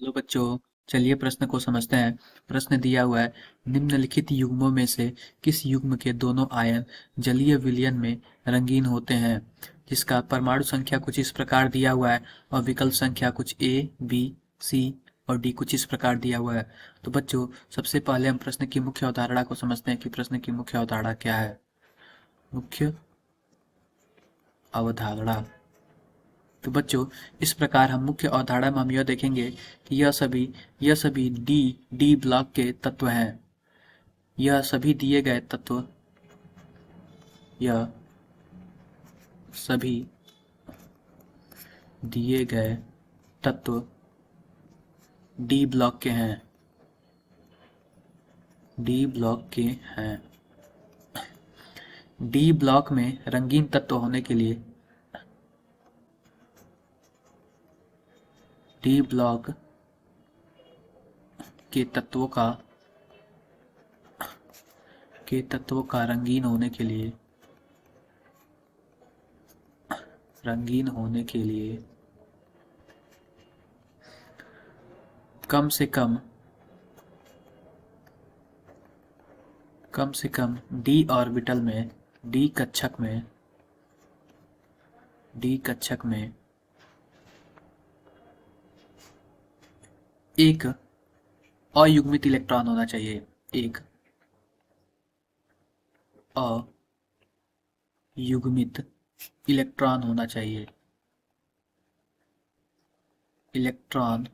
Hello बच्चों, चलिए प्रश्न को समझते हैं। प्रश्न दिया हुआ है, निम्नलिखित युग्मों में से किस युग्म के दोनों आयन जलीय विलयन में रंगीन होते हैं, जिसका परमाणु संख्या कुछ इस प्रकार दिया हुआ है और विकल्प संख्या कुछ ए, बी, सी और डी कुछ इस प्रकार दिया हुआ है। तो बच्चों, सबसे पहले हम प्रश्न की मुख्य अवधारणा को समझते हैं कि प्रश्न की मुख्य अवधारणा क्या है। मुख्य अवधारणा। तो बच्चों, इस प्रकार हम मुख्य अवधारणा में हम यह देखेंगे कि यह सभी डी ब्लॉक के तत्व हैं। यह सभी दिए गए तत्व यह सभी दिए गए तत्व डी ब्लॉक के हैं। डी ब्लॉक के हैं। डी ब्लॉक में रंगीन तत्व होने के लिए डी ब्लॉक के तत्वों का रंगीन होने के लिए कम से कम डी ऑर्बिटल में डी कक्षक में एक अयुग्मित इलेक्ट्रॉन होना चाहिए। एक अयुग्मित इलेक्ट्रॉन होना चाहिए। इलेक्ट्रॉन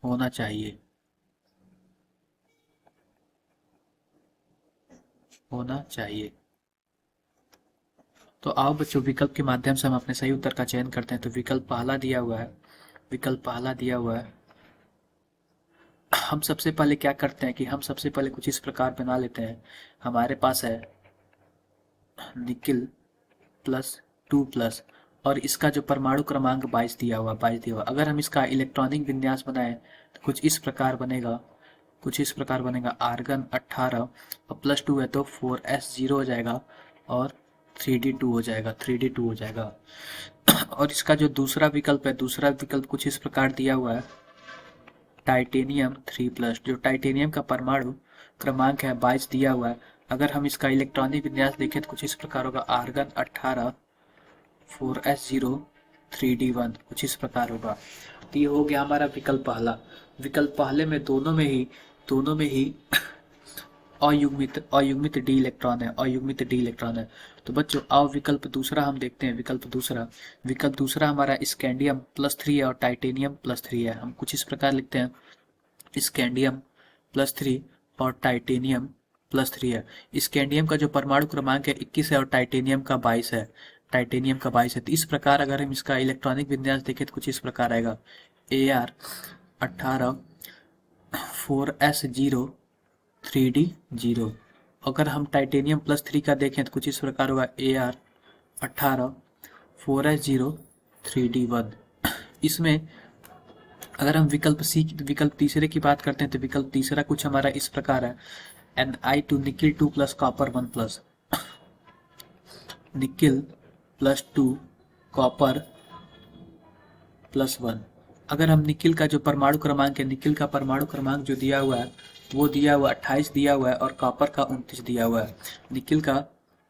होना चाहिए। तो आओ बच्चों, विकल्प के माध्यम से हम अपने सही उत्तर का चयन करते हैं। तो विकल्प पहला दिया हुआ है। हम सबसे पहले क्या करते हैं कि हम सबसे पहले कुछ इस प्रकार बना लेते हैं। हमारे पास है निकिल +2+ और इसका जो परमाणु क्रमांक 22 दिया हुआ। अगर हम इसका इलेक्ट्रॉनिक विन्यास बनाएं तो कुछ इस प्रकार बनेगा। आर्गन 18 और +2 है तो 4s0 हो जाएगा और 3d2 हो जाएगा। और इसका जो दूसरा विकल्प कुछ इस प्रकार दिया हुआ है, टाइटेनियम 3+। जो टाइटेनियम का परमाणु क्रमांक है 22 दिया हुआ है। अगर हम इसका इलेक्ट्रॉनिक विन्यास देखें तो कुछ इस प्रकार होगा, आर्गन 18 4s0 3d1 कुछ इस प्रकार होगा। तो ये हो गया हमारा विकल्प पहला। विकल्प पहले में दोनों में ही अयुग्मित डी इलेक्ट्रॉन है। तो बच्चों, आओ विकल्प दूसरा हम देखते हैं। विकल्प दूसरा हमारा स्कैंडियम +3 है और टाइटेनियम +3 है। हम कुछ इस प्रकार लिखते हैं, स्कैंडियम +3 और टाइटेनियम +3 है। स्कैंडियम का जो परमाणु क्रमांक है 21 है और टाइटेनियम का 22 है। तो इस प्रकार अगर हम इसका इलेक्ट्रॉनिक विन्यास देखें तो कुछ इस प्रकार आएगा, Ar18 4s0 3d0। अगर हम टाइटेनियम +3 का देखें तो कुछ इस प्रकार होगा, Ar18 4s0 3d1। इसमें अगर हम विकल्प तीसरे की बात करते हैं तो विकल्प तीसरा कुछ हमारा इस प्रकार है, Ni2 nickel 2+ copper 1+। Nickel +2 copper +1। अगर हम निकिल का जो परमाणु क्रमांक है, निकिल का परमाणु क्रमांक जो दिया हुआ है वो 28 दिया हुआ है और कॉपर का 29 दिया हुआ है। निकिल का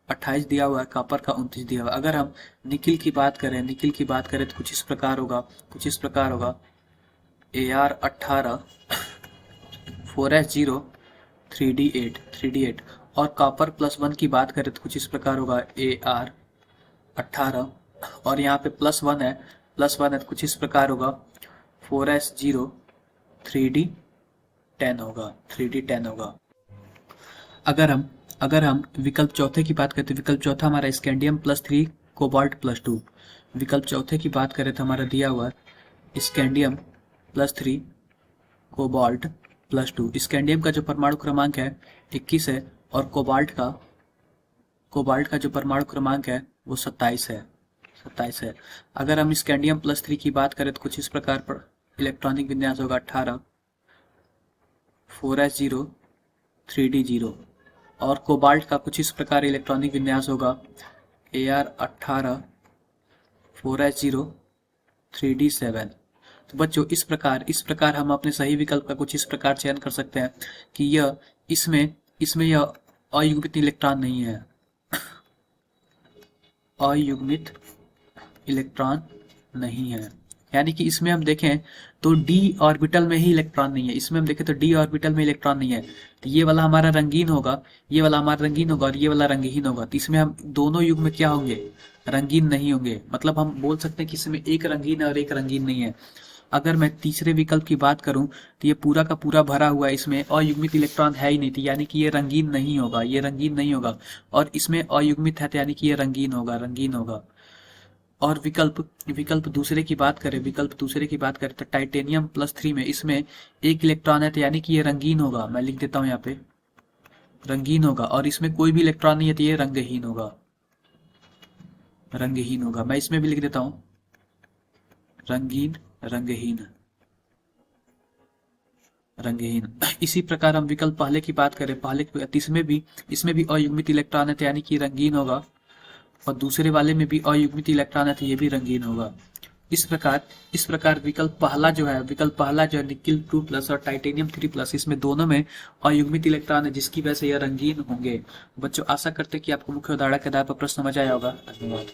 28 दिया हुआ है, कॉपर का 29 दिया हुआ है। अगर हम निकिल की बात करें तो कुछ इस प्रकार होगा, Ar18 4s0 3d8 और कॉपर +1 की बात करें तो कुछ इस प्रकार होगा, Ar18 और यहाँ पे +1 है तो कुछ इस प्रकार होगा, 4s0 3d10 होगा। अगर हम विकल्प चौथे की बात करें तो विकल्प चौथा हमारा स्कैंडियम +3 कोबाल्ट +2। विकल्प चौथे की बात करें तो हमारा दिया हुआ स्कैंडियम +3 कोबाल्ट +2। स्कैंडियम का जो परमाणु क्रमांक है 21 है और कोबाल्ट का जो परमाणु क्रमांक है वो 27 है। अगर हम स्कैंडियम +3 की बात करें तो कुछ इस प्रकार पर इलेक्ट्रॉनिक विन्यास होगा, 18 4s0 3d0 और कोबाल्ट का कुछ इस प्रकार इलेक्ट्रॉनिक विन्यास होगा, Ar18 4s0 3d7। तो बच्चों इस प्रकार हम अपने सही विकल्प का कुछ इस प्रकार चयन कर सकते हैं कि यह इसमें इसमें यह अयुग्मित इलेक्ट्रॉन नहीं है, अयुग्मित इलेक्ट्रॉन नहीं है। यानी कि इसमें हम देखें तो डी ऑर्बिटल में ही इलेक्ट्रॉन नहीं है, इसमें हम देखें तो डी ऑर्बिटल में इलेक्ट्रॉन नहीं है, तो ये वाला हमारा रंगीन होगा, ये वाला हमारा रंगीन होगा और ये वाला रंगहीन होगा। तो इसमें हम दोनों युग में क्या होंगे, रंगीन नहीं होंगे। मतलब हम बोल सकते हैं कि इसमें एक रंगीन है और एक रंगीन नहीं है। अगर मैं तीसरे विकल्प की बात करूं तो ये पूरा का पूरा भरा हुआ है, इसमें अयुग्मित इलेक्ट्रॉन है ही नहीं, थी यानी कि ये रंगीन नहीं होगा, ये रंगीन नहीं होगा। और इसमें अयुग्मित है तो यानी कि ये रंगीन होगा, रंगीन होगा। और विकल्प विकल्प दूसरे की बात करें, विकल्प दूसरे की बात करें तो टाइटेनियम +3 में इसमें एक इलेक्ट्रॉन है तो यानी कि ये रंगीन होगा। मैं लिख देता हूं यहाँ पे रंगीन होगा। और इसमें कोई भी इलेक्ट्रॉन नहीं है तो ये रंगहीन होगा, रंगहीन होगा। मैं इसमें भी लिख देता हूं रंगीन, रंगहीन, रंगहीन। इसी प्रकार हम विकल्प पहले की बात करें, पहले इसमें भी अयुग्मित इलेक्ट्रॉन है तो यानी कि रंगीन होगा। और दूसरे वाले में भी अयुग्मित इलेक्ट्रॉन है तो ये भी रंगीन होगा। इस प्रकार विकल्प पहला जो है निकिल 2+ और टाइटेनियम 3+, इसमें दोनों में अयुग्मित इलेक्ट्रॉन है जिसकी वजह से यह रंगीन होंगे। बच्चों आशा करते हैं कि आपको मुख्य उदाहरण के आधार पर प्रश्न समझ आया होगा। धन्यवाद।